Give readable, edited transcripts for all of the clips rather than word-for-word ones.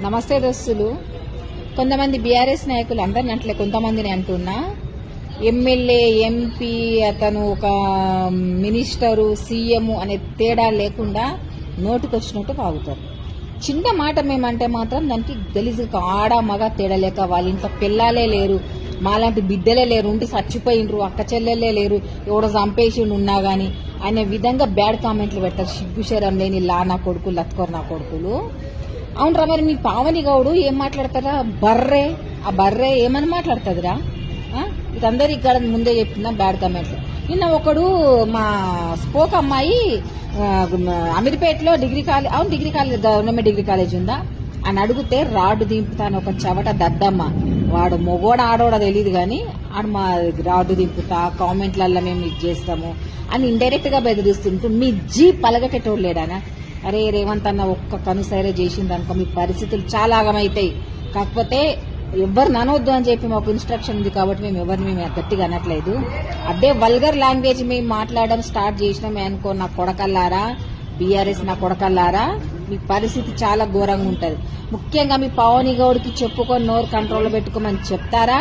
నమస్తే దోస్తులు. కొంతమంది బీఆర్ఎస్ నాయకులు అందరిని అంటే కొంతమందిని అంటున్నా, ఎమ్మెల్యే ఎంపీ అతను ఒక మినిస్టరు సీఎం అనే తేడా లేకుండా నోటుకొచ్చినట్టు వాగుతారు. చిన్న మాట మేమంటే మాత్రం దానికి గలీజుగా ఆడ మగ తేడా లేక వాళ్ళ ఇంట్లో పిల్లలే లేరు, మాలాంటి బిడ్డలే లేరు, ఉండి చచ్చిపోయినరు, అక్క చెల్లెలే లేరు, ఎవడో చంపేసిండు ఉన్నా గాని అనే విధంగా బ్యాడ్ కామెంట్లు పెడతారు. సిగ్గుశరం లేని నా కొడుకులు, లత్కోరు నా కొడుకులు. అవునరా, మరి మీ పావని గౌడు ఏం మాట్లాడతారా? బర్రే, ఆ బర్రే ఏమని మాట్లాడుతుందిరా? ఇదందరూ ఇక్కడ ముందే చెప్తున్నా బ్యాడ్ కామెంట్లు. నిన్న ఒకడు మా స్పోక్ అమ్మాయి అమీర్పేటలో డిగ్రీ కాలేజ్, అవును degree college, government degree college ఉందా అని అడిగితే రాడ్డు దింపుతాను ఒక చవట దద్దమ్మ, వాడు మొగోడ ఆడోడ తెలియదు గాని ఆడు మా రాడ్డు దింపుతా, కామెంట్లలో మేము ఇది చేస్తాము అని ఇండైరెక్ట్ గా బెదిరిస్తుంటూ మీ జీ పలగటోడు లేడానా? అరే రేవంత్ అన్న ఒక్క కనుసైరే చేసిందనుకో మీ పరిస్థితులు చాలా ఆగమైతాయి. కాకపోతే ఎవరిని అనొద్దు అని చెప్పి మాకు ఇన్స్ట్రక్షన్ ఉంది కాబట్టి మేము ఎవరిని గట్టిగా అనట్లేదు. అదే వల్గర్ లాంగ్వేజ్ మేము మాట్లాడడం స్టార్ట్ చేసినామే అనుకో నా కొడకల్లారా, బీఆర్ఎస్ నా కొడకల్లారా, మీ పరిస్థితి చాలా ఘోరంగా ఉంటది. ముఖ్యంగా మీ పావని గౌడ్కి చెప్పుకొని నోరు కంట్రోల్లో పెట్టుకోమని చెప్తారా,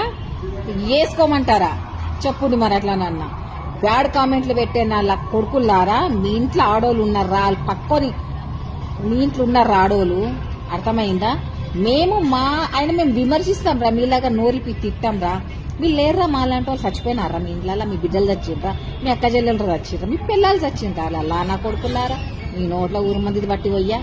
వేసుకోమంటారా? చెప్పుండి మరి అట్లానన్నా. బ్యాడ్ కామెంట్లు పెట్టే నా కొడుకుల్లారా, మీ ఇంట్లో ఆడోళ్ళు ఉన్నారా? పక్కొని మీ ఇంట్లో ఉన్నారా ఆడోళ్ళు? అర్థమైందా? మేము మేము విమర్శిస్తాం రా, మీలాగా నోరిపి తిట్టాం రా. మీరు లేరురా, మాలాంటి వాళ్ళు చచ్చిపోయినారా? మీ ఇంట్లో మీ బిడ్డలు చచ్చిండ్రా, మీ అక్క చెల్లెలు చచ్చిండ్రా, మీ పిల్లలు చచ్చిండ్రా? అలా నా కొడుకులారా, మీ నోట్లో ఊరు మంది బట్టి పోయ్యా.